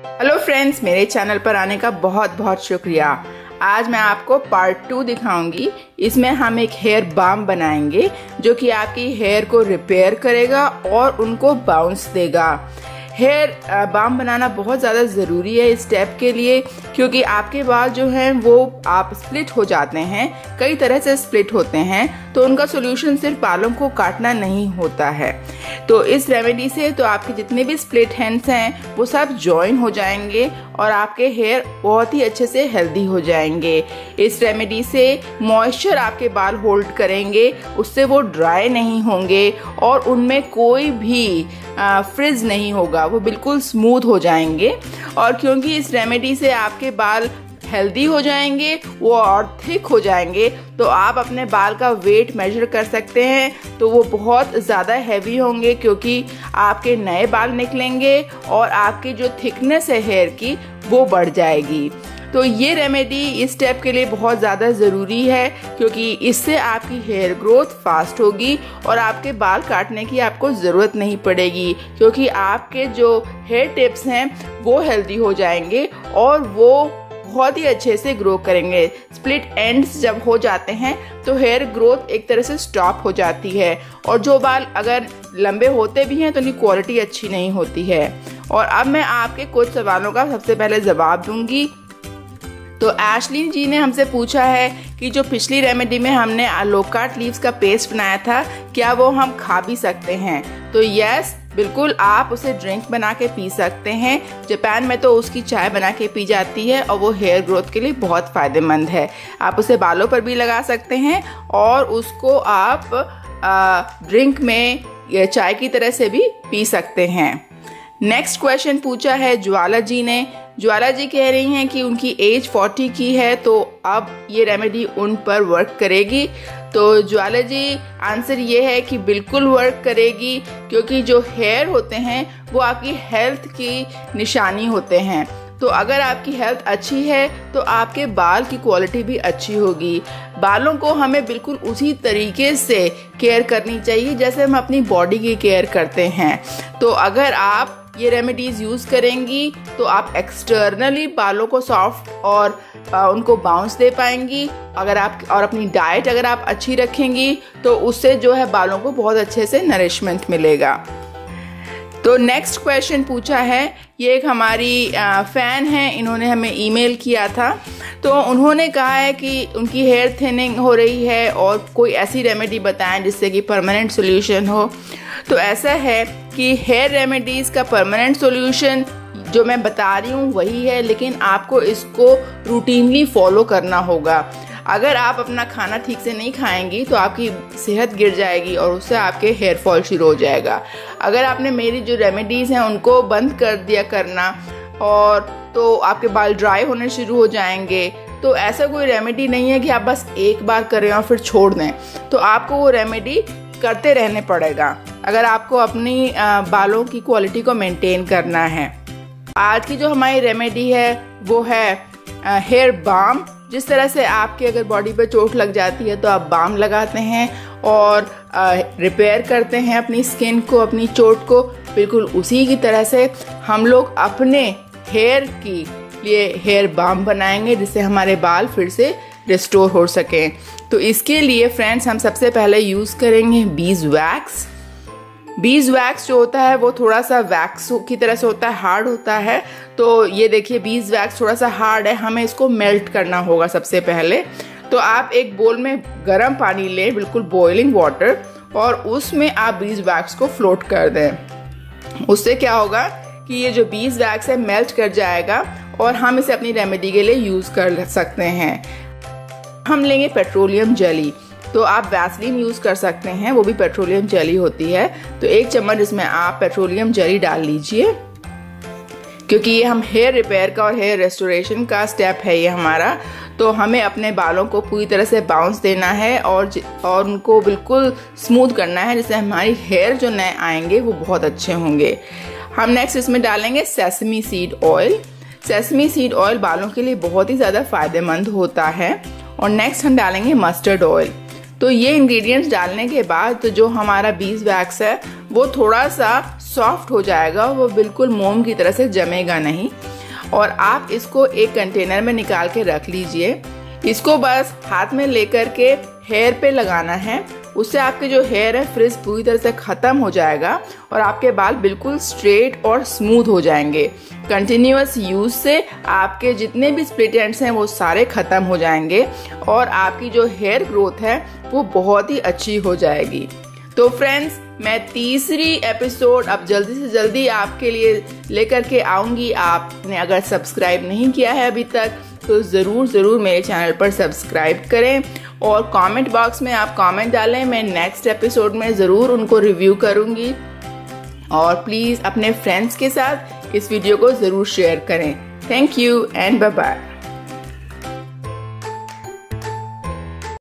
Hello friends, मेरे channel पर आने का बहुत बहुत शुक्रिया। आज मैं आपको पार्ट 2 दिखाऊंगी। इसमें हम एक हेयर बाम बनाएंगे जो कि आपकी हेयर को रिपेयर करेगा और उनको बाउंस देगा। हेयर बाम बनाना बहुत ज़्यादा ज़रूरी है इस स्टेप के लिए, क्योंकि आपके बाल जो हैं वो आप स्प्लिट हो जाते हैं, कई तरह से स्प्लिट होते हैं। तो उनका सोल्यूशन सिर्फ बालों को काटना नहीं होता है। तो इस रेमेडी से तो आपके जितने भी स्प्लिट हैंड्स हैं वो सब जॉइन हो जाएंगे और आपके हेयर बहुत ही अच्छे से हेल्दी हो जाएंगे। इस रेमेडी से मॉइस्चर आपके बाल होल्ड करेंगे, उससे वो ड्राई नहीं होंगे और उनमें कोई भी फ्रिज नहीं होगा, वो बिल्कुल स्मूथ हो जाएंगे। और क्योंकि इस रेमेडी से आपके बाल हेल्दी हो जाएंगे, वो और थिक हो जाएंगे, तो आप अपने बाल का वेट मेजर कर सकते हैं। तो वो बहुत ज़्यादा हैवी होंगे क्योंकि आपके नए बाल निकलेंगे और आपकी जो थिकनेस है हेयर की वो बढ़ जाएगी। तो ये रेमेडी इस स्टेप के लिए बहुत ज़्यादा ज़रूरी है, क्योंकि इससे आपकी हेयर ग्रोथ फास्ट होगी और आपके बाल काटने की आपको ज़रूरत नहीं पड़ेगी, क्योंकि आपके जो हेयर टिप्स हैं वो हेल्दी हो जाएंगे और वो बहुत ही अच्छे से ग्रो करेंगे। स्प्लिट एंड्स जब हो जाते हैं तो हेयर ग्रोथ एक तरह से स्टॉप हो जाती है और जो बाल अगर लंबे होते भी हैं तो उनकी क्वालिटी अच्छी नहीं होती है। और अब मैं आपके कुछ सवालों का सबसे पहले जवाब दूंगी। तो एशलिन जी ने हमसे पूछा है कि जो पिछली रेमेडी में हमने अलोकाट लीव्स का पेस्ट बनाया था, क्या वो हम खा भी सकते हैं? तो यस, बिल्कुल, आप उसे ड्रिंक बना के पी सकते हैं। जापान में तो उसकी चाय बना के पी जाती है और वो हेयर ग्रोथ के लिए बहुत फ़ायदेमंद है। आप उसे बालों पर भी लगा सकते हैं और उसको आप ड्रिंक में या चाय की तरह से भी पी सकते हैं। नेक्स्ट क्वेश्चन पूछा है ज्वाला जी ने। ज्वाला जी कह रही हैं कि उनकी एज 40 की है, तो अब ये रेमेडी उन पर वर्क करेगी। तो ज्वाला जी, आंसर ये है कि बिल्कुल वर्क करेगी, क्योंकि जो हेयर होते हैं वो आपकी हेल्थ की निशानी होते हैं। तो अगर आपकी हेल्थ अच्छी है तो आपके बाल की क्वालिटी भी अच्छी होगी। बालों को हमें बिल्कुल उसी तरीके से केयर करनी चाहिए जैसे हम अपनी बॉडी की केयर करते हैं। तो अगर आप ये रेमेडीज यूज़ करेंगी तो आप एक्सटर्नली बालों को सॉफ्ट और उनको बाउंस दे पाएंगी। अगर आप और अपनी डाइट अगर आप अच्छी रखेंगी तो उससे जो है बालों को बहुत अच्छे से नरिशमेंट मिलेगा। तो नेक्स्ट क्वेश्चन पूछा है, ये एक हमारी फ़ैन है, इन्होंने हमें ईमेल किया था। तो उन्होंने कहा है कि उनकी हेयर थिनिंग हो रही है और कोई ऐसी रेमेडी बताएं जिससे कि परमानेंट सोल्यूशन हो। तो ऐसा है कि हेयर रेमेडीज़ का परमानेंट सोल्यूशन जो मैं बता रही हूँ वही है, लेकिन आपको इसको रूटीनली फॉलो करना होगा। अगर आप अपना खाना ठीक से नहीं खाएंगी तो आपकी सेहत गिर जाएगी और उससे आपके हेयर फॉल शुरू हो जाएगा। अगर आपने मेरी जो रेमेडीज़ हैं उनको बंद कर दिया करना और तो आपके बाल ड्राई होने शुरू हो जाएंगे। तो ऐसा कोई रेमेडी नहीं है कि आप बस एक बार करें और फिर छोड़ दें। तो आपको वो रेमेडी करते रहने पड़ेगा अगर आपको अपनी बालों की क्वालिटी को मेंटेन करना है। आज की जो हमारी रेमेडी है वो है हेयर बाम। जिस तरह से आपके अगर बॉडी पे चोट लग जाती है तो आप बाम लगाते हैं और रिपेयर करते हैं अपनी स्किन को, अपनी चोट को, बिल्कुल उसी की तरह से हम लोग अपने हेयर की लिए हेयर बाम बनाएंगे जिससे हमारे बाल फिर से रिस्टोर हो सकें। तो इसके लिए फ्रेंड्स हम सबसे पहले यूज़ करेंगे बीज वैक्स। बीज वैक्स जो होता है वो थोड़ा सा वैक्स की तरह से होता है, हार्ड होता है। तो ये देखिए, बीज वैक्स थोड़ा सा हार्ड है, हमें इसको मेल्ट करना होगा सबसे पहले। तो आप एक बोल में गर्म पानी लें, बिल्कुल बॉइलिंग वाटर, और उसमें आप बीज वैक्स को फ्लोट कर दें। उससे क्या होगा कि ये जो बीज वैक्स है मेल्ट कर जाएगा और हम इसे अपनी रेमेडी के लिए यूज़ कर सकते हैं। हम लेंगे पेट्रोलियम जेली। तो आप वैसलीन यूज़ कर सकते हैं, वो भी पेट्रोलियम जेली होती है। तो 1 चम्मच इसमें आप पेट्रोलियम जेली डाल लीजिए, क्योंकि ये हम हेयर रिपेयर का और हेयर रेस्टोरेशन का स्टेप है ये हमारा। तो हमें अपने बालों को पूरी तरह से बाउंस देना है और उनको बिल्कुल स्मूथ करना है, जिससे हमारी हेयर जो नए आएंगे वो बहुत अच्छे होंगे। हम नेक्स्ट इसमें डालेंगे sesame seed oil. Sesame seed oil बालों के लिए बहुत ही ज़्यादा फ़ायदेमंद होता है। और नेक्स्ट हम डालेंगे मस्टर्ड ऑयल। तो ये इंग्रेडिएंट्स डालने के बाद तो जो हमारा बीज वैक्स है वो थोड़ा सा सॉफ्ट हो जाएगा, वो बिल्कुल मोम की तरह से जमेगा नहीं। और आप इसको एक कंटेनर में निकाल के रख लीजिए। इसको बस हाथ में लेकर के हेयर पे लगाना है, उससे आपके जो हेयर है फ्रिज पूरी तरह से खत्म हो जाएगा और आपके बाल बिल्कुल स्ट्रेट और स्मूथ हो जाएंगे। कंटिन्यूअस यूज से आपके जितने भी स्प्लिट एंड्स हैं वो सारे खत्म हो जाएंगे और आपकी जो हेयर ग्रोथ है वो बहुत ही अच्छी हो जाएगी। तो फ्रेंड्स, मैं तीसरी एपिसोड अब जल्दी से जल्दी आपके लिए लेकर के आऊंगी। आपने अगर सब्सक्राइब नहीं किया है अभी तक तो ज़रूर मेरे चैनल पर सब्सक्राइब करें और कमेंट बॉक्स में आप कमेंट डालें। मैं नेक्स्ट एपिसोड में ज़रूर उनको रिव्यू करूंगी। और प्लीज़ अपने फ्रेंड्स के साथ इस वीडियो को ज़रूर शेयर करें। Thank you and bye bye.